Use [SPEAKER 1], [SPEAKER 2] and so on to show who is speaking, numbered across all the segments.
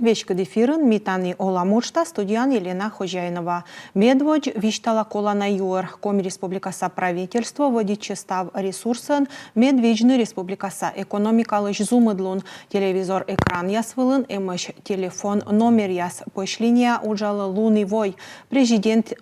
[SPEAKER 1] вечка дефирын, митани оламучта, студиян Елена Хожаинова. Медводь виштала кола на юр, коми республикаса правительство, водит честав ресурсын, медвежны республикаса экономикалыш зумыдлун, телевизор экран ясвылын, эмыш телефон номер яс пошлиния уджалы луны вой. Президент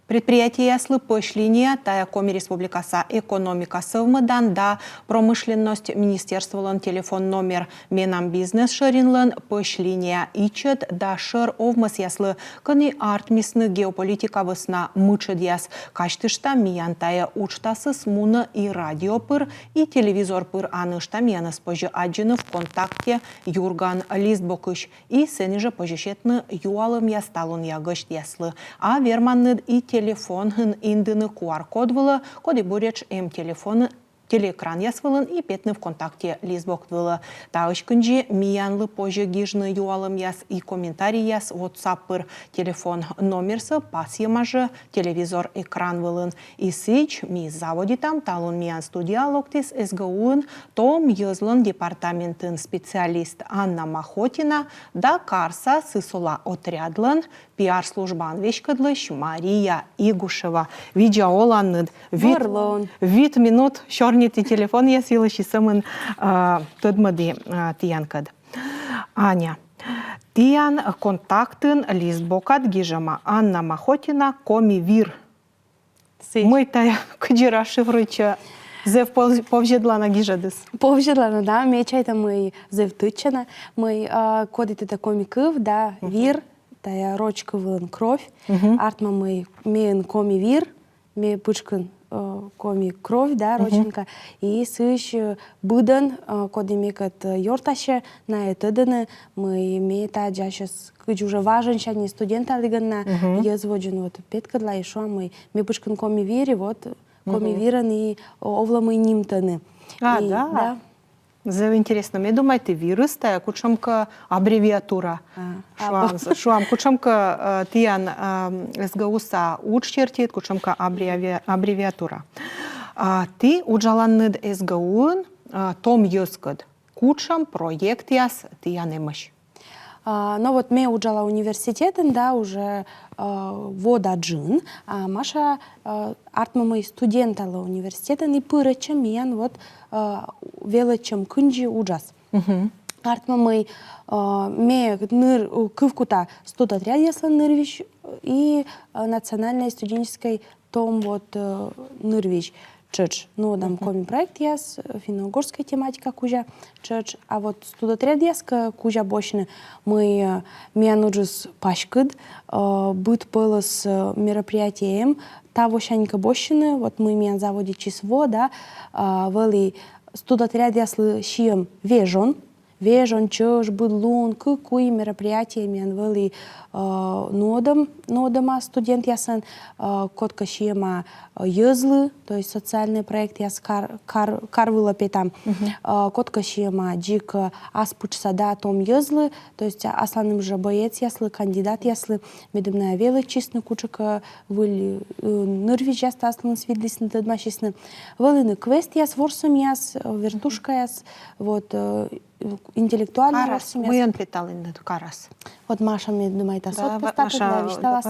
[SPEAKER 1] предприятие яслы пошлиния, тая коми республикаса экономика совмыдан, да промышленность министерстволын телефон номер менам бизнес шыринлын пошлиния ичет, да шыр овмыс яслы кыны артмисны геополитика высна мычыд яс. Каштышта миян тая учтасы смуны и радио пыр, и телевизор пыр анышта мияныс позже аджины в контакте юрган лист бокыш, и сеныже позжешетны юалым ясталун ягышт яслы. А верманны и телефон индыны QR-код вылы, коды буряч телефоны телеэкран ясвылын и петны в контакте лизбок вылы. Тауш күнже миянлы позже гижны юалым яс и комментарий яс WhatsApp пыр телефон номерсы пас емажы телевизор экран вылын. И сыч ми заводи там талун миян студия локтис СГУын том езлын департаментын специалист Анна Махотина да карса сысола отрядлын пиар-службан вешкадлыш Мария Игушева. Видео оланныд вид минут шорнити телефон ясилы шисымын тыдмыди тиянкад. Аня, тиян контактын листбокат гижама Анна Махотина коми вир. Мы тая кыдира шифрыча зев повжедлана гижадыс.
[SPEAKER 2] Повжедлана, да, мечайта мы зев тычана, мы кодите та коми кыв, да, вир, тая рочка вылын кровь, артма мы меен коми вир, ме пычкын коми кровь, да, роченка, и сыш быдан, коды мекат йортаще, на этыданы, мы мета джащас, кыч уже важен, щани студента лиганна, езводжен, вот, петкадла, и шо мы пычкын коми вири, вот, коми виран, и овла мы нимтаны.
[SPEAKER 1] Да. Зев интересно, мне думаете, вирус, тая кучамка аббревиатура. Шуам, кучамка тиян СГУса уччертит, кучамка аббревиатура. Ты уджаланныд СГУын том ёскад. Кучам проект яс тиян эмыш.
[SPEAKER 2] Ну вот мне уджала университетен, да, уже вода джин, а Маша артма мы студентала университетен и пырычем ян вот величем кынджи уджас. Артма мы ме ныр кывкута студотряд ясла нырвич и национальной студенческой том вот нырвич. Чыч, ну, там коми проект яс, финно-угорская тематика кужа чыч, а вот студотряд яс кужа бочны мы миануджус пашкыд, быт пылыс мероприятием, того щанька бочны, вот мы миан заводи чисво, да, вели студотряд яслы щием вежон, чыш, быдлун, куи мероприятия миан вели нодама студент ясан, котка щиема езлы, то есть социальный проект яс карвыла петам, котка щиема джик аспучса да том езлы, то есть асланым же боец яслы, кандидат яслы, медумная велы честны кучка вели нырвич яс таслын свидлисны тыдмашисны, велыны квест яс ворсум яс, вертушка яс, вот интеллектуальный
[SPEAKER 1] карас. Мы он питали на карас.
[SPEAKER 2] Вот Маша мне думает, а сот поставить, да, виштала.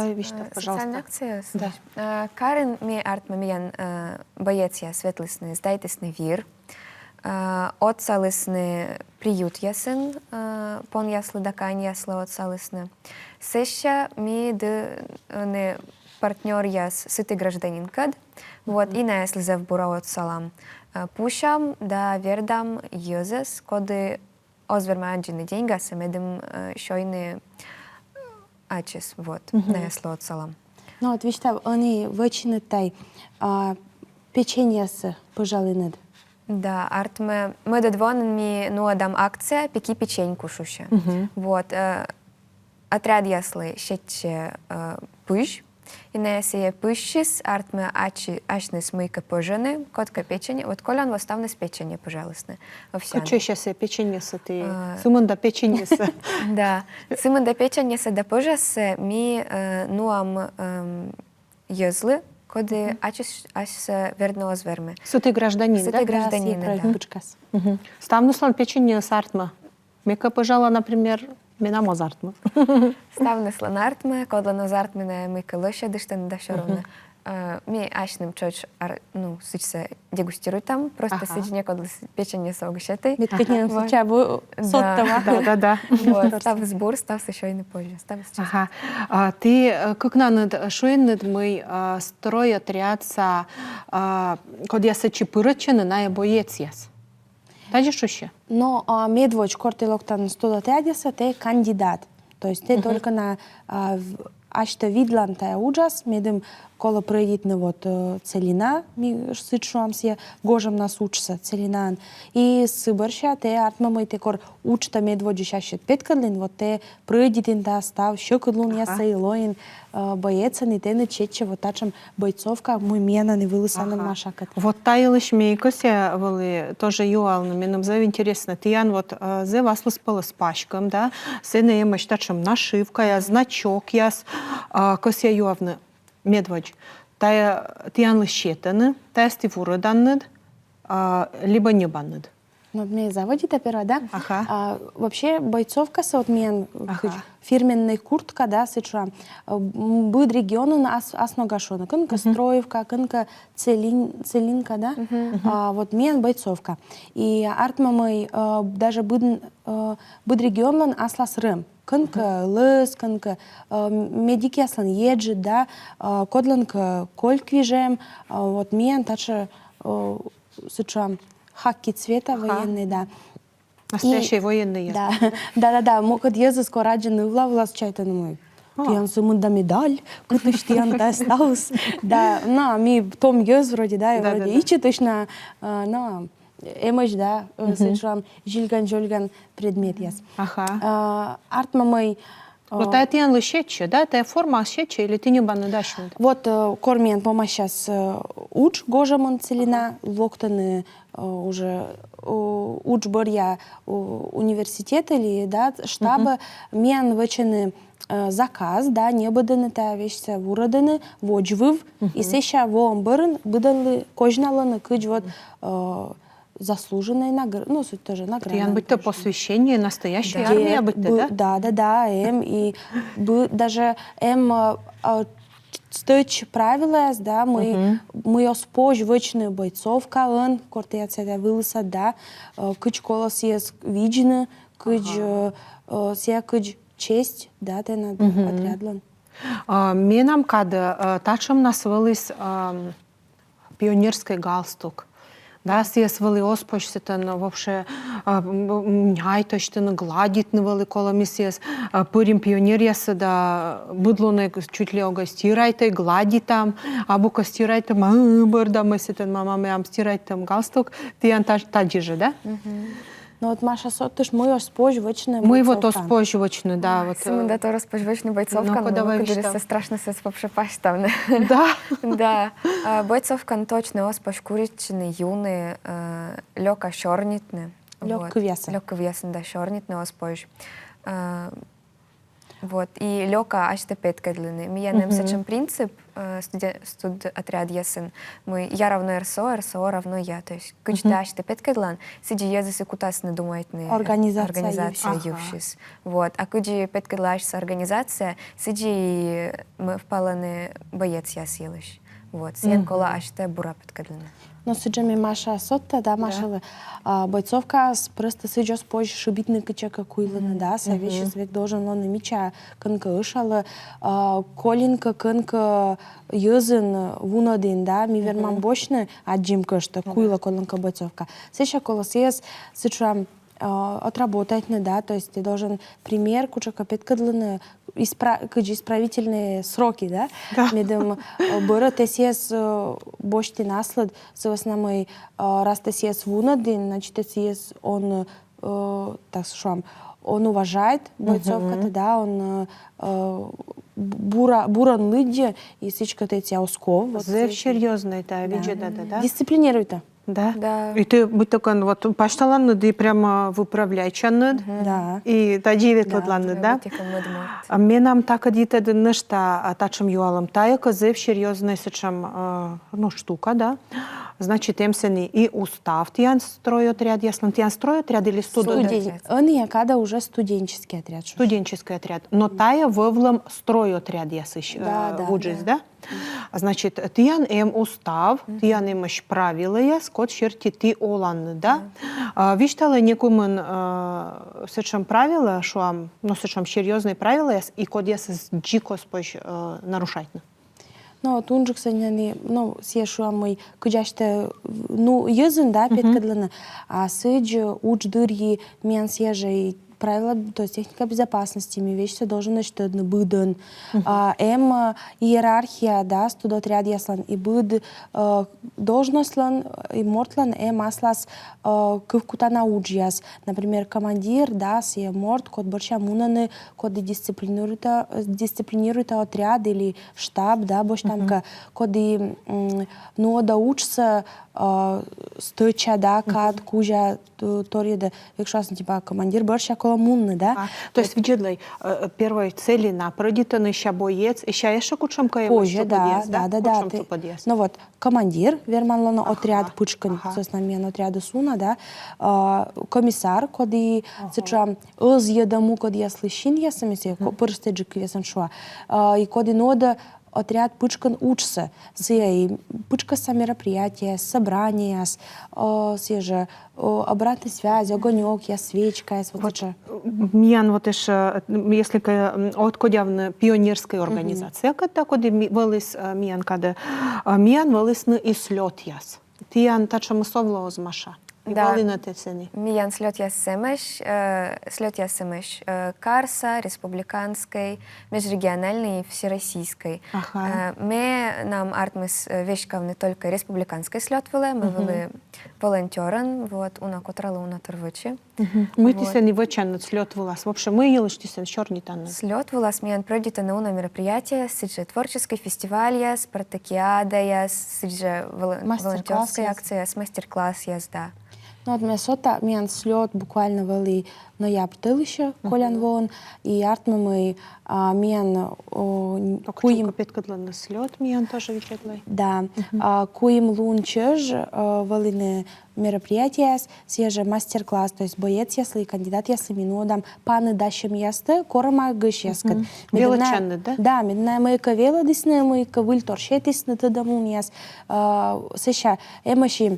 [SPEAKER 3] Социальная акция. Да. Карен ми артма миян боец я светлисный, сдайтесный вир. Отсалисный приют ясен, пон яслы дакань яслы отсалисный. Сеща ми не партнер яс сытый гражданин кад. Вот и на ясли зев бура отсалам. Пушам да вердам езес, коды озверма аджины деньга, самедем шойны ачес, вот, на ясли отсалам.
[SPEAKER 2] Ну вот виштав, они вычины тай печенье с пожалинед.
[SPEAKER 3] Да, артме, мы додвонен ми нуадам акция, пеки печеньку шуще. Вот, отряд яслы щече пыш, и на ясе пышчис, артме ачны смыка пожаны, котка печенье, вот колян восставны с печенье, пожалуйста, овсян.
[SPEAKER 1] Хочу сейчас печенье ты, сымын да печенье.
[SPEAKER 3] Да, сымын да печенье да пожасы, ми нуам езлы, коды ачис верно озверме.
[SPEAKER 1] Сытый гражданин, да?
[SPEAKER 3] Сытый гражданин, да.
[SPEAKER 1] Ставнуслан печенье с артма. Мека пожала, например, Менам азартмы.
[SPEAKER 3] Ставны сланартмы, кодлан азартмыны мы кылыша дыштан да шоруны. Ми ашным чоч, ну, сычса дегустируй там, просто сычне кодлы печенье согышеты.
[SPEAKER 2] Меткетнен случай bu sottava.
[SPEAKER 1] Да.
[SPEAKER 3] Вот, став сбор, став сышойный позже, став сейчас.
[SPEAKER 1] Ага. Ты как нанад шуеннад мы строй отрядца, код я сачи пырычаны на боец яс. Таджи шуще?
[SPEAKER 2] Но медвоч кортилоктан студотрядеса те кандидат. То есть те только на ашта видлан тая уджас, медем кола проедитны вот целина, ми сычуам се гожам нас учса целинан. И сыбарща те артмамай те кор учта медводжи шашет петкадлин, вот те проедитин да став, щекадлун я сейлоин боецан, и те не чече вот тачам бойцовка, мой мена не вылысаным нашакат.
[SPEAKER 1] Вот таилыш мейкося вали тоже юалны, меном зав интересно. Тиян вот зе вас выспала с пачком, да, сене емаш тачам нашивка, я значок яс, кося юавны. Медвоч, тиян лыщетаны, тая стивураданнад, либо не баннад.
[SPEAKER 2] Ну, мне заводит опера, да?
[SPEAKER 1] Ага.
[SPEAKER 2] Вообще бойцовка вот мен фирменная куртка, да, сычуа. Будет регионы асногашона, кынка строевка, кынка целинка, да? Вот мен бойцовка. И артмамой даже будет регионлан аслас рым. Кынка лыс, кынка медики аслан еджит, да? Кодланка кольквижем, вот мен тача сычуа. Хаки цвета военные, да.
[SPEAKER 1] Настоящие военные.
[SPEAKER 2] Да. Мокот езы скораджены влас чайта на мой. Тиян сумында медаль, кытыш тиян да стаус. Да, на, ми том ез вроде, да, и вроде ичи точно, на, эмоч, да, сычуам жилган предмет ез.
[SPEAKER 1] Ага.
[SPEAKER 2] Артмамай.
[SPEAKER 1] Вот это тиян лыщетче, да? Тая форма щетче, или ты не баннадашнад?
[SPEAKER 2] Вот кормен пома сейчас уч гожамон целина, локтаны уже уч борья университета или да штаба мен вычены заказ, да, не буданы та вещь уроданы, воджвыв, и сеща вом бырын, буданы кожналаны кыч вот заслуженные награды, ну, суть тоже награды.
[SPEAKER 1] Тиян быть-то посвящение настоящей армии, быть-то, да?
[SPEAKER 2] Да, и даже стоит правила, да, мы оспож вычны бойцовка, он, корте от себя вылыса, да, кыч колос есть виджны, кыч сия кыч честь, да, ты над отрядлан.
[SPEAKER 1] Менам када тачам нас вылыс пионерский галстук. Да, сиес вали оспочтен вообще няйточтен гладитны вали кола мисиес пырим пионериясы да будлоны чуть ли ога стирайте гладитам, або ка стирайте бырда мыситен мамаме ам стирайте галстук, тиян таджиже, да?
[SPEAKER 2] Ну вот Маша сотыш мы оспож вычны.
[SPEAKER 1] Мы вот оспож вычны, да, вот.
[SPEAKER 3] Сами да то оспожвочны бойцовка, но куди страшно се попшипаш там.
[SPEAKER 1] Да.
[SPEAKER 3] Да. Бойцовка точно оспож куричны юны, лёка шорнитны.
[SPEAKER 2] Лёка
[SPEAKER 3] весен, да, шорнитны оспож. Вот. И лёка аж те петкадлины. Ми сечем принцип студ отряд ясен. Я равно РСО, РСО равно я. То есть кычты аж те петкадлан, сиди езы кутасны думаетны организация ювшис. Вот. А кыджи петкадлашся организация, сиди мы впаланы боец я силыш. Вот. Сен кола аж те бура петкадлины.
[SPEAKER 2] Но сиджами Маша сотта, да, Маша бойцовка просто сиджос позже шибитны кычека куйланы, да, совещий свек должен лоны мича кынка ышалы, колинка кынка езын вунодин, да, ми верман бочны аджим кышта, куйла колинка бойцовка. Сеща колосес сичуам отработать, да, то есть ты должен пример кучака петкадланы, исправительные сроки, да? Медем бора тесес бошти наслед, съвъснамай раз тесес вунадин, значит тесес он, так скажем, он уважает бойцовката, да, он буран лыдже и всичко тези осков.
[SPEAKER 1] Зев серьезно это, видишь, да.
[SPEAKER 2] Дисциплинируйте.
[SPEAKER 1] Да. И ты будь такой, вот пашталанны, да и прямо выправляй чанны.
[SPEAKER 2] Да.
[SPEAKER 1] И тадживет ладланны, да? А мне нам так одите нышта тачем юалом тайка, зев серьезно сечем, ну, штука, да? Значит, емсени и устав тиян стройотряд, ясно, тиян стройотряд или студотряд?
[SPEAKER 2] Они, когда уже студенческий отряд.
[SPEAKER 1] Студенческий отряд. Но тая вывлам стройотряд ясыш
[SPEAKER 2] Да,
[SPEAKER 1] вуджис, да? Значит, тиян устав, тиян имаш правила яс, код шерти ти олан, да? Виштала некумен сечам правила, шуам, но сечам серьезные правила яс, и код яс джико спош нарушать.
[SPEAKER 2] Но тунжик саняни, ну, сешу мой кудяште, ну, язын, да, петкадлана, а сыдж учдырьи мен сежей правила, то есть техника безопасности, ми вещь все должен значит быдын. Иерархия, да, студотряд яслан и быд должностлан и мортлан аслас кывкута научьяс. Например, командир, да, се морт, код борча мунаны, код дисциплинирует отряд или штаб, да, бош тамка, код и но да учится стыча, да, кад, кужа, торьеда, векшасн, типа, командир борща коломунны, да?
[SPEAKER 1] То есть, виджедлай, первой цели напродитан еще боец, еще еще кучам
[SPEAKER 2] позже, да. Ну вот, командир, верманлона отряд пучкан, соснамен отряда суна, да, комиссар, коди, сеча, езъедаму, коди я слышин, я сами себе, пырстеджик, я сам шуа, и коди нода, отряд пучкан учится, и пучка са мероприятия, собрания, же обратная связь, огонек, я свечка, я вот
[SPEAKER 1] Миян вот еще, если откодявна пионерской организации, когда велис миян, когда миян велис на и слет яс. Тиян тача совла озмаша.
[SPEAKER 3] Да.
[SPEAKER 1] Цени.
[SPEAKER 3] Миян слет я семеш Карса, республиканской, межрегиональной и всероссийской.
[SPEAKER 1] Ага.
[SPEAKER 3] Мы нам артмыс вещкав не только республиканской слет вели, мы вели волонтерен, вот, уна котрала уна торвичи.
[SPEAKER 1] Мы тисен и вычан слет влас. Вообще мы елыш тисен черный танна.
[SPEAKER 3] Слет влас миян пройдет на уна мероприятие, сидже творческий фестиваль яс, спартакиада яс, сидже волонтерская акция, мастер-класс яс, да.
[SPEAKER 2] Ну, от месота, миян слет буквально вели ноябрь тылыще, колян вон, и артмы миян
[SPEAKER 1] куим... Петкадлан слет миян тоже виджедлай.
[SPEAKER 2] Да, куим лунчеж вели на мероприятия, свежий мастер-класс, то есть боец, если кандидат, если минодам, паны дащем ясты, корма гыш яскат.
[SPEAKER 1] Велочанны, да?
[SPEAKER 2] Да, медная мойка вела дисны, мойка выль торшетисны, ты дамун яс. Сеща, эмаши,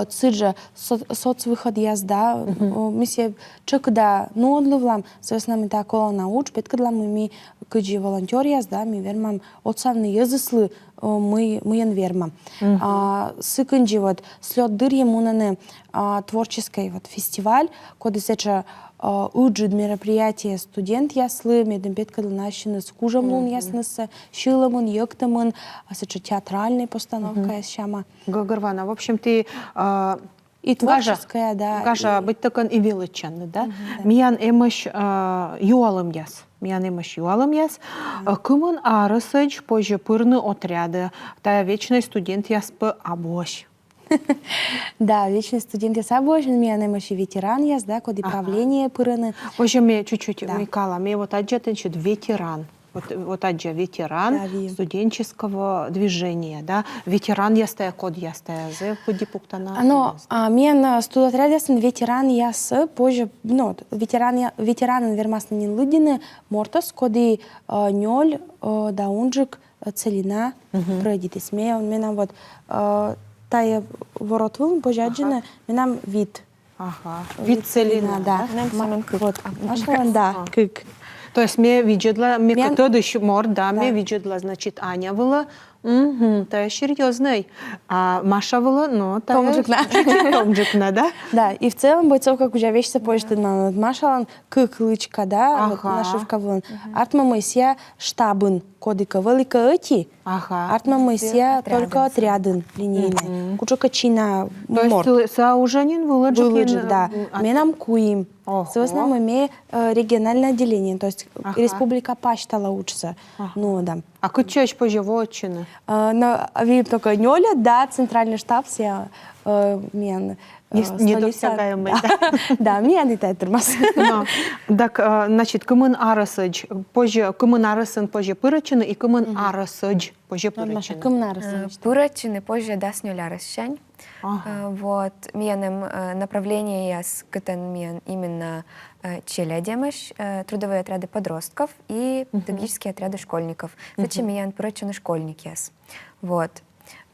[SPEAKER 2] цыджа соцвыход язда, мы се чекда нодлывлам, соответственно, такого науч, петкадлам мы кыджи волонтер язда, мы вермам отсавны языслы, мы вермам. Сыкынджи вот слет дырье мунаны творческий вот фестиваль, куда сеча уджид мероприятие студент яслы, медем петкадл нащины с кужамлун ясныса, шиламун, йоктамун, сеча театральная постановка ясшама.
[SPEAKER 1] Гагарвана, в общем, ты...
[SPEAKER 2] И творческая, да.
[SPEAKER 1] Гажа быть такан и величанный, да? Миян эмаш юалым яс. Миян эмаш юалым яс. Кымын арысыч позже пырны отряды. Тая вечный студент яс по абош.
[SPEAKER 2] Да, вечный студент яс абош. Миян эмаш ветеран яс, да, коды правление пырны.
[SPEAKER 1] Позже мне чуть-чуть микала. Мне вот аджатен чуть ветеран. Вот аджа ветеран студенческого движения, да, ветеран ястая код ястая, зе поди пуктана.
[SPEAKER 2] Но мен студотряд ясен ветеран яс позже, ну ветеран вермасны не лыдины мортас коди нёль даунжик целина пройдитесь. Менам вот тая воротвыл позже аджина менам вид.
[SPEAKER 1] Ага. Вид целина,
[SPEAKER 2] да. Вот. Да. Кык.
[SPEAKER 1] То есть мне видела, мне кто-то еще мор, да, мне видела, значит, Аня была, та серьезная, а Маша была, ну, та томжикна, да?
[SPEAKER 2] Да, и в целом бойцов, как уже вещь започта на Машалан, кыклычка, да, вот нашивка вон. Артма Моисея штабын, кодика велика эти, артма Моисея только отрядын линейный. Кучока чина морд.
[SPEAKER 1] То есть саужанин выложит,
[SPEAKER 2] да. Менам куим. Соответственно, мы имеем региональное отделение, то есть республика Паштала учится. Ну, да.
[SPEAKER 1] А кучач позже вотчина?
[SPEAKER 2] Но ви только нёля, да, центральный штаб все мен
[SPEAKER 1] Недосягаемый,
[SPEAKER 2] Да, мне не термас.
[SPEAKER 1] Так, значит, кымын арысыч, позже кымын арысын позже пырычыны и кымын арысыч позже
[SPEAKER 2] Маша,
[SPEAKER 1] пырычыны.
[SPEAKER 2] кым нарысың?
[SPEAKER 3] Пурачины позже даст нюлярыщань.
[SPEAKER 1] Ага.
[SPEAKER 3] Вот, менем направление яс кытен мен именно челядемыш, трудовые отряды подростков и педагогические отряды школьников. Зачем мен пурачины школьник яс? Вот.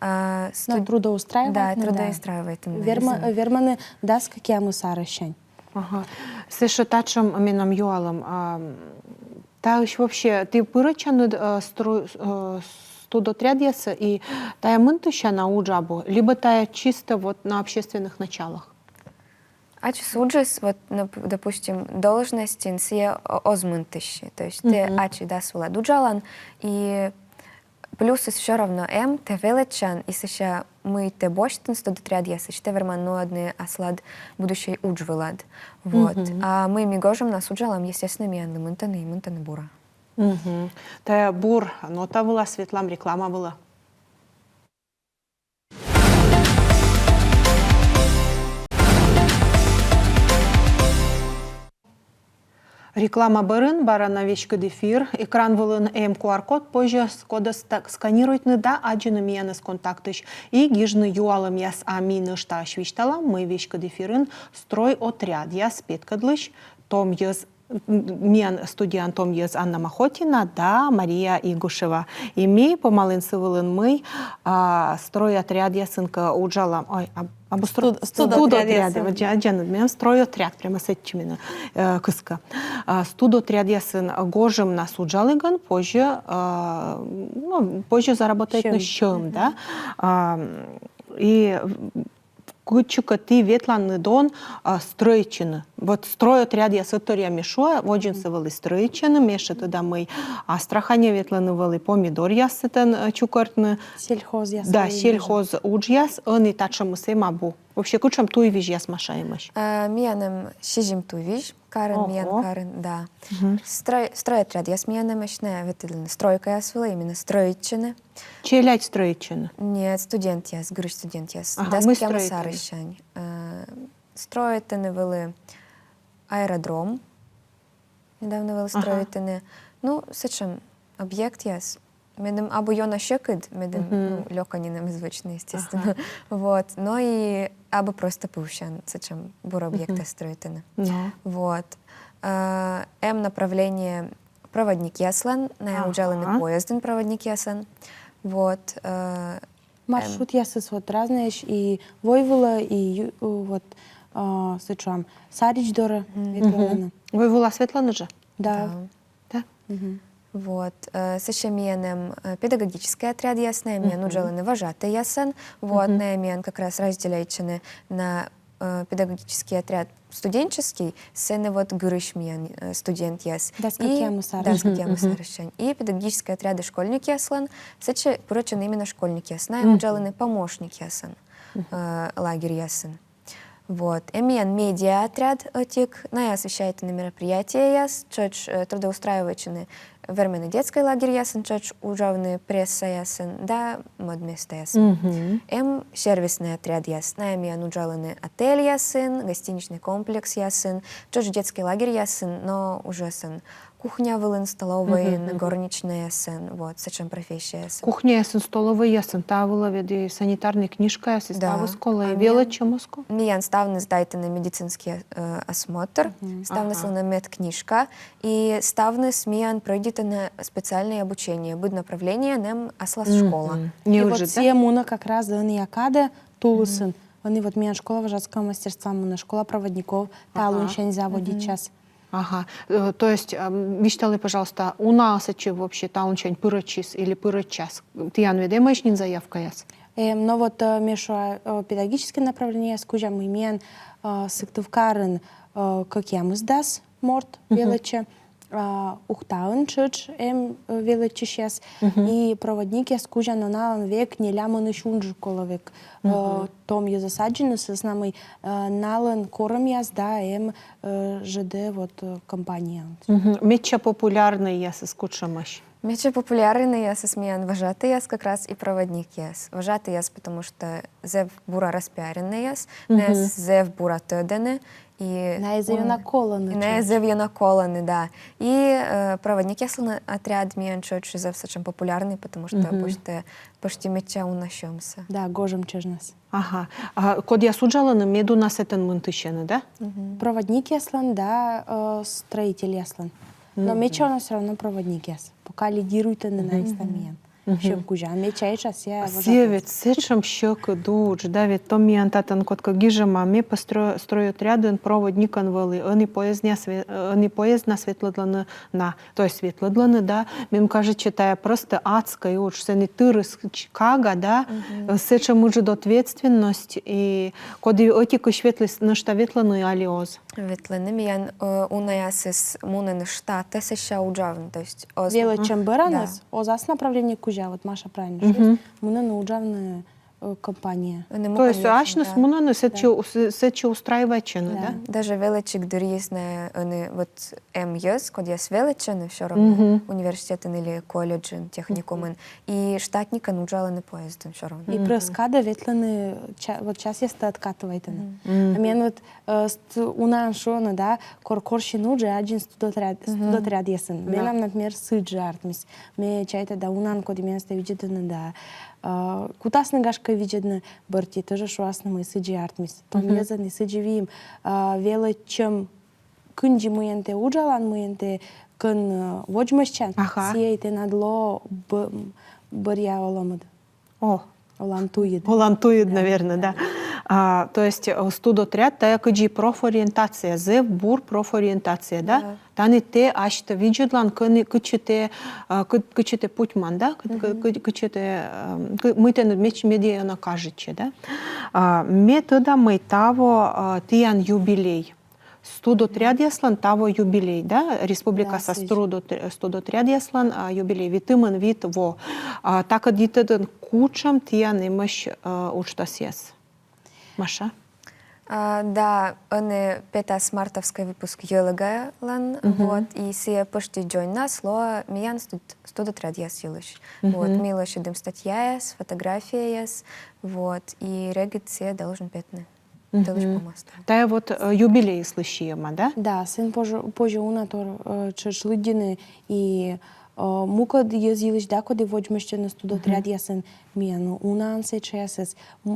[SPEAKER 2] Трудоустраивать?
[SPEAKER 3] Да, трудоустраивает.
[SPEAKER 2] Верманы даст, как я мы сарыщань.
[SPEAKER 1] Ага. Сеша тачам менам юалам. Та еще вообще, ты пырычаны студотряд ясы и тая мынтыща на уджабу, либо тая чисто вот на общественных началах?
[SPEAKER 3] Ачи суджис, вот, допустим, должность инсия озмынтыщи. То есть ты ачи дас владу джалан, и плюс все равно те величан, и сейчас мы те боштен студотряд ясы, те верман ну одни аслад будущий уджвелад. Вот. А мы мигожем нас уджалам, естественно, мианды мынтаны и мынтаны бура.
[SPEAKER 1] Тая бур, нота была, светлам реклама была. Реклама барын, бара на вечка дефир, экран вылын QR-код, позже кода сканирует да аджины мияныс контактыш, и гижны юалым яс амины шташ виштала, мы вечка дефирын строй отряд яс петкадлыш, том яс мен студент том яс Анна Махотина, да Мария Игушева. И мы помалын сывылын мы строй отряд ясынка уджала, ой, студотряд, мен строй отряд, прямо с этим кыска. Студотряд ясын гожем нас уджалыган, позже заработает на щем, да. И кучука ты ветланный дон стройчины. Вот стройотряд я сатория мешо, воджин сывали стройчины, меша туда мы Астрахани ветланы вали помидор ясытен чукартны.
[SPEAKER 2] Сельхоз яс.
[SPEAKER 1] Да, сельхоз удж яс, он и тача мы сеймабу. Вообще кучам туй виж яс машаемаш.
[SPEAKER 3] Миянем шижим ту виж, Карен, миян Карен, да. Стройотряд яс миянем ешне, ветланы стройка яс вала, именно стройчины.
[SPEAKER 1] Челядь стройчины?
[SPEAKER 3] Нет, студент яс, грыш студент яс.
[SPEAKER 1] Ага,
[SPEAKER 3] Дас
[SPEAKER 1] мы
[SPEAKER 3] кяма
[SPEAKER 1] строители.
[SPEAKER 3] сарыщань. Строитыны вели аэродром. Недавно вели строитыны. Ну, сечем, объект яс. Медем або йона щекид, медем лёканинем звучно, естественно. Вот. Но и або просто пущан, сечем, бур объекта строитыны. Вот. Направление проводник яслан, на уджаленный поезден проводник яслан. Вот.
[SPEAKER 2] Маршрут ясыс вот разные, и Войвола, и вот сычам Сарич Дора.
[SPEAKER 1] Вы вула Светлана же?
[SPEAKER 2] Да.
[SPEAKER 1] Да?
[SPEAKER 3] Вот. Сещемиенем педагогический отряд ясный, мен уджаленый вожатый ясен. Вот. Мен как раз разделяйчены на педагогический отряд студенческий, сены вот гырыш мен студент яс.
[SPEAKER 2] Даскакемы
[SPEAKER 3] сарыщань. И педагогические отряды школьник яслан, сече поручен именно школьник ясна, уджаленый помощник ясен, лагерь ясен. Вот. Эмиан медиа-отряд отик, на освещает на мероприятия яс, чоч трудоустраивачены верменный детский лагерь ясен, чоч ужавный пресса ясен, да, модместа ясен. Сервисный отряд яс, на эмиан уджаленный отель ясен, гостиничный комплекс ясен, чоч детский лагерь ясен, но уже ясен. Кухня вылын, столовая, горничная ясен, вот, сечем профессия ясен.
[SPEAKER 1] Кухня ясен, столовая ясен, та вила веди санитарная книжка ясен, ставы скола, и вела чемуско?
[SPEAKER 3] Миян ставны сдайте на медицинский осмотр, ставны на медкнижка, и ставны смиян пройдите на специальное обучение, будет направление нам аслас школа.
[SPEAKER 2] И вот все муна как раз да якада тулусын. Они вот меня школа вожатского мастерства, муна школа проводников, та лунчань заводит час.
[SPEAKER 1] Ага, то есть, мечтали, пожалуйста, у нас вообще таунчань пырочис или пырочас. Ты ян ведемаешь нин заявка яс?
[SPEAKER 2] Но вот между педагогическое направление, скажем, мы имеем сыктывкарын, как я мы сдас, морт, величе, ухтаун чуч, величе сейчас, и проводники, скажем, на налан век не ляманы шунжи коловек. Том я засаджены с нами налан корм яс, да, ЖД вот компания.
[SPEAKER 1] Меча популярный яс, скучамаш.
[SPEAKER 3] Мече популярный яс смеян вожатый яс как раз и проводник яс. Вожатый яс, потому что зев бура распиаренный яс, нес зев бура tödene, и
[SPEAKER 2] Найзев на колоны.
[SPEAKER 3] не зев наколаны, да. И проводник яс отряд миян чочи зев сачем популярный, потому что почти меча унащемся.
[SPEAKER 2] Да, гожем чежнас.
[SPEAKER 1] Ага. Код я суджаланы меду на сетен мынтышены, да?
[SPEAKER 2] Проводник яслан, да, строитель яслан. Но меча у нас все равно проводник яс. Пока лидирует на истамиян. Ще кужа. Меча и час я
[SPEAKER 1] Севет, сечем щек дуч, Давид, то ми антатан котка гижама, ми построят ряден проводникан вели, они поездна светлодланы на, то есть светлодланы, да, мим каже, читая просто адска, и уж се не тырыс Чикаго, да, сечем уже ответственность, и коди отику светлый на штаветланы алиоз.
[SPEAKER 3] Ветлени миян уна яс из мунен штата сеща уджавн, то есть
[SPEAKER 2] Вело чем баранас, озас направление кужа, вот Маша правильно шесть. Мы на уджавная компания.
[SPEAKER 1] То есть ашнус мунаны сече устраивачены, да?
[SPEAKER 3] Даже величик дурьезная, вот МЮС, код яс величен, все равно университетен или колледжен, техникумен, и штатника нуджаланы поездом все равно.
[SPEAKER 2] И прескада ветлены, вот сейчас я откатывает. А мен вот унан шона, да, корши нудже один студотряд ясен. Менам, например, сыджи артмис. Ме чайта да унан коди мен ста виджетен, да. Кутасна гашка виджетен бърти, тоже шуасна мы сыджи артмис. Том езан и сыджи вим вело чем кынджи мыенте уджалан мыенте кын воджмащан. Сиейте надло бъря оламад.
[SPEAKER 1] О,
[SPEAKER 2] Олантуид.
[SPEAKER 1] Олантуид, наверное, да. То есть студотряд, та кыджи профориентация, зев бур профориентация, да? Тани те ашта виджедлан кычете путьман, да? Кычете мытен медиа накажече, да? Метода мы того тиян юбилей. Студотряд яслан того юбилей, да? Республика со студотряд яслан юбилей. Витымен вит во. Так адитеден кучам тиян имаш учтас яс. Маша?
[SPEAKER 3] Да, они 5 мартовский выпуск Йолага лан, вот, и сия почти джойн нас, ло миян студотряд яс юлыш. Вот, милош идем статья яс, фотография яс, вот, и регит сия должен пятны.
[SPEAKER 1] Та вот юбилей слышиема, да?
[SPEAKER 2] Да, сын позже унатор чешлыдины и мука езилиш да коди воджмеще на студотряд ясен мияну унан сече ясес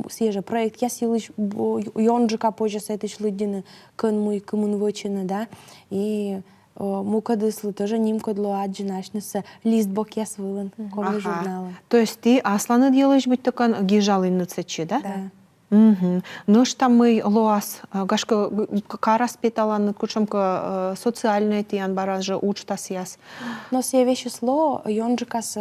[SPEAKER 2] сеже проект ясилиш йонджика позже сетиш лыдины кын муй кымын вычины, да, и мука дыслы тоже ним кодло аджинашнысы лист бок яс вылын коли журналы.
[SPEAKER 1] То есть ты асланы делаешь быть такан гижалый на цече, да?
[SPEAKER 2] Да.
[SPEAKER 1] Ну что мы лоас гашка карас питалан кучамка социальные тиян баража учтас яс.
[SPEAKER 2] Но все вещи сло йонджикас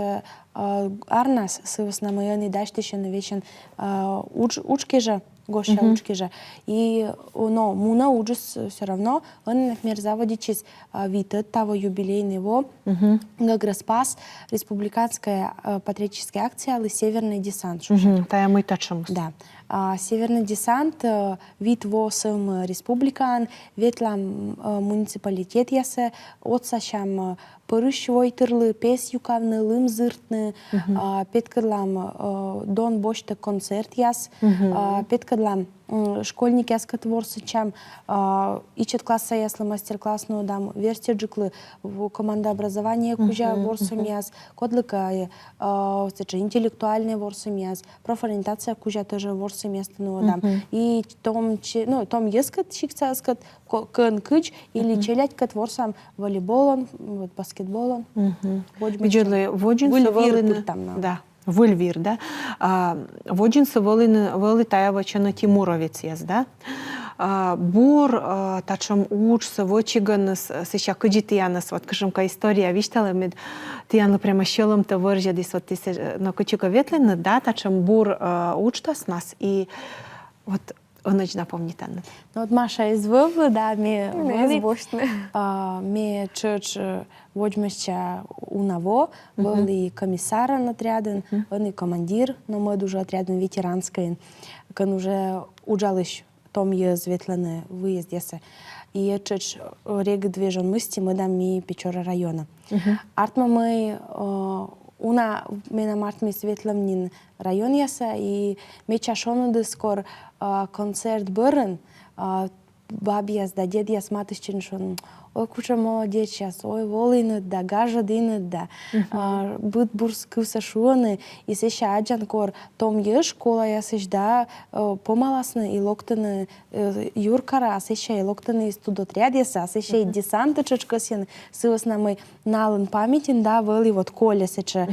[SPEAKER 2] арнас сывас на майони даштище на вечен учки же гоща учки же. И но муна уджус все равно он, например, заводичись витет того юбилейного Гаграспас республиканская патриотическая акция или Северный десант.
[SPEAKER 1] Та мы тачем.
[SPEAKER 2] Да. Северный десант вид восем республикан, ветлам муниципалитет ясе, отсашам пырыш войтырлы, пес юкавны, лым зыртны, петкадлам дон бошта концерт яс, петкадлам школьник яс катворсычам, ичет класса яслы мастер-классную дам, верстеджиклы в команда образования кужа ворсом яс, кодлыка интеллектуальные ворсом яс, профориентация кужа тоже ворсом ясную дам. И том ескат шикцаскат кын кыч или челять катворсам волейболом, баскетболом.
[SPEAKER 1] Видели, воджин
[SPEAKER 2] выльвир
[SPEAKER 1] да. Выльвир, да. Воджин вели тая вачана Тимуровец яс, да. Бур тачам учся вочиганс сеща кыджи тиянас, вот кажемка история виштала мед тияны прямо щелом то выржа дис вот тисе на кычука ветлена, да, тачам бур учтас нас и вот он очень напомнит Анна.
[SPEAKER 2] Ну вот Маша из Вовы, да,
[SPEAKER 3] ме
[SPEAKER 2] чуч воджмеща унаво, вели комиссара отряден, он и командир, но мы уже отряден ветеранский, кан уже уджалыш том ез ветлене выезд ясе. и ечеч рег движен мысти мы дам ми Печора района. Артма мы уна менам артми Светломнин район яса, и меча шоныды скор концерт бырын, бабияс да дедияс матышчын шон, ой, куча молодец сейчас, ой, волыны да, гажа дыны да, быт бурс кывса шуаны, и сеща аджан кор том еш, кола ясыш да, помаласны и локтыны юркара, а сеща и локтыны студотряд яса, а сеща и десанты чачкасен, сывасна мы налын памятин, да, вели вот коля сече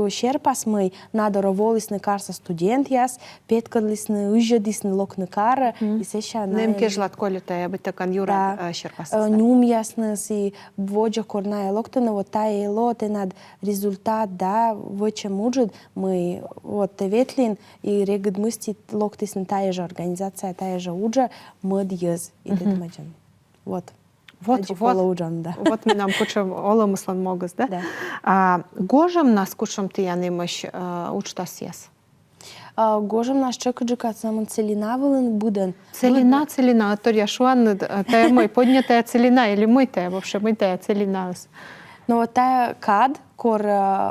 [SPEAKER 2] щерпас мы, надоро волисны карса студент яс, петкадлисны, уйжадисны локны кара, и сеща на...
[SPEAKER 1] Немке жлат коля тая бытакан юрат щерпаса.
[SPEAKER 2] Нум ясность и воджа корная локтана, вот та и лоты над результат, да, в чем может мы вот теветлин и регд мысти локтисн та же организация, та же уджа мод ез и детмаджан. Вот.
[SPEAKER 1] Вот,
[SPEAKER 2] да.
[SPEAKER 1] Вот мы нам кучам оламыслан могыз, да?
[SPEAKER 2] Да.
[SPEAKER 1] Гожам нас кучам ты янымыш учтас ес.
[SPEAKER 2] Гожам наш чекаджика самон целина вылын буден.
[SPEAKER 1] Целина, то я шуан, тая мой поднятая целина, или мытая, вообще мытая целина.
[SPEAKER 2] Но вот тая кад, кор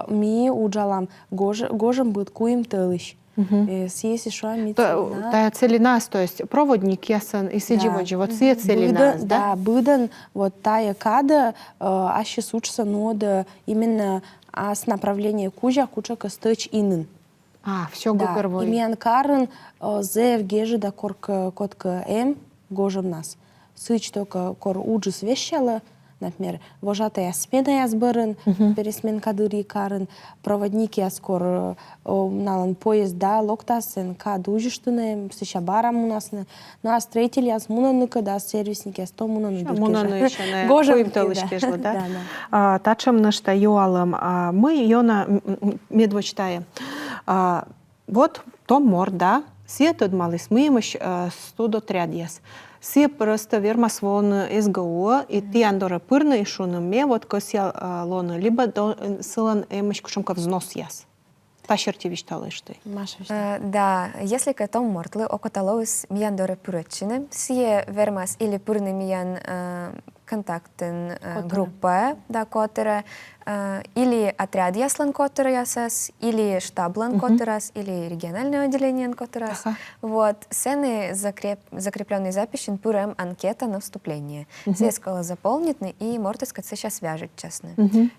[SPEAKER 2] ми уджалам, гожам будет куим тылыш. Съесть шо ми целина.
[SPEAKER 1] Тая целина, то есть проводник ясан и сидиводжи, вот все целина, да?
[SPEAKER 2] Да, буден, вот тая када, аще сучса нода именно с направления кужа, куча костыч инын.
[SPEAKER 1] Все
[SPEAKER 2] Да,
[SPEAKER 1] гупервой.
[SPEAKER 2] имян карын зев гежи да корка котка гожам нас. Сыч только кор уджис вещала, например, вожатая смена ясбырын, пересмен кадыри карын, проводники яскор налан поезд, да, локтасен, кад ужиштыны, сыща барам у нас, на строитель яс мунаныка, да, сервисники яс то мунаны дыркежа.
[SPEAKER 1] Мунаны еще не
[SPEAKER 2] Гожам
[SPEAKER 1] коим тылышкежла, да?
[SPEAKER 2] Да.
[SPEAKER 1] Тачам нашта юалам, мы йона медвочтаем. Вот том мор, да, все тут малыс мымыш студотряд яс. Все просто верма свон СГО, и ты андора пырны и шуныме, вот косял лона, либо сылан эмыш кушамка взнос яс. Ташертевич талышты.
[SPEAKER 2] Маша,
[SPEAKER 3] Да, если к этому мортлы окоталоус миян доре пуречины, сие вермас или пурны миян контактен группа, да, которая или отряд яслан котера ясас, или штаблан котерас, или региональное отделение котерас. Вот, сцены закрепленный запись пурем анкета на вступление. Все скола заполнены, и мортыска сейчас вяжет, честно.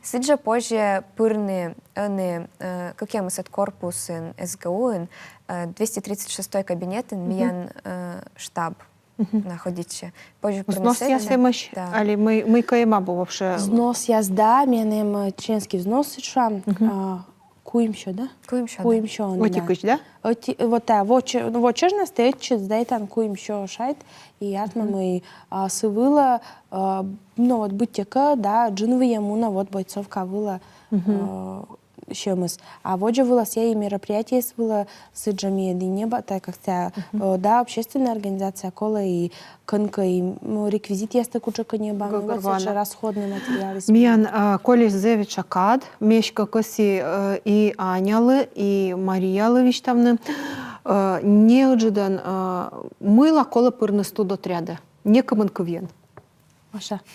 [SPEAKER 3] Сиджа позже пурны, как мы сет корпус СГУ, 236 кабинет, миян штаб. Находиться. Позже
[SPEAKER 1] взнос я сэмыш, али мы каема был вообще.
[SPEAKER 2] Взнос я сда, менем членский взнос шам. Куим еще, да?
[SPEAKER 3] Куим еще.
[SPEAKER 2] Куим еще, да.
[SPEAKER 1] Отикыч, да?
[SPEAKER 2] Вот да, вот честно стоит, сдай там куим еще шайт, и артма мы сывыла, ну вот бытека, да, джиновые муна, вот бойцовка выла. Щемыс. А вот же было все мероприятия было с джами и неба, так как да, общественная организация кола и конка и реквизит есть куча неба, вот расходные материалы.
[SPEAKER 1] Миян Колес Зевича Кад, Мешка Коси и Анялы, и Марияла Виштавны, неожидан мыла кола пырны студотряда, не команковен.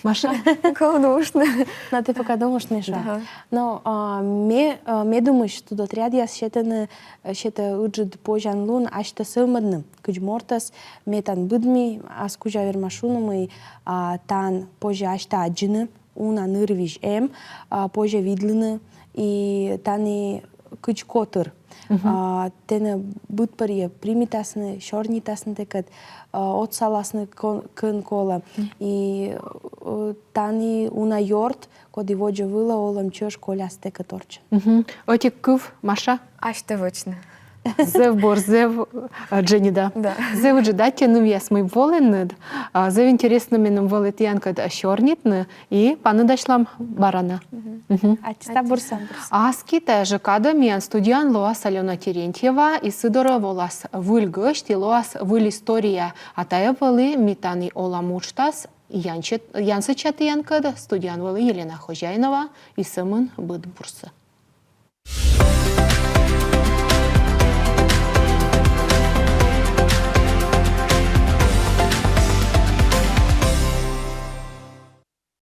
[SPEAKER 2] Маша?
[SPEAKER 3] Колдушно.
[SPEAKER 2] Но ты пока думаешь, не ша. Но me думаешь, что дотряд я считаю уджид пожан лун, а что сылмадным. Куч мортас, me тан будми, а скужа вермашуном и тан позже ашта аджины, уна нырвиш позже видлины, и тани куч котыр. Тене будпария примитасны, шорнитасны текат, отсаласны кын кола. И тани уна йорт, коди воджа выла олам чеш коляс текат орчен.
[SPEAKER 1] Отик кыв, Маша?
[SPEAKER 3] Аж ты вычно.
[SPEAKER 1] Зев бор, зев Дженида.
[SPEAKER 3] Да.
[SPEAKER 1] Зев джедатя ну яс мы волены, зев интересно меном волет янкад шорнитны, и паны дашлам барана.
[SPEAKER 2] А чиста бурса.
[SPEAKER 1] Аски теже када миян студиян Лоас Алена Терентьева и Сидора волас выльгышт и Лоас выль история, а тая валы митани оламучтас янсы чатыянкада студиян валы Елена Хожайнова и Сымын быт бурсы.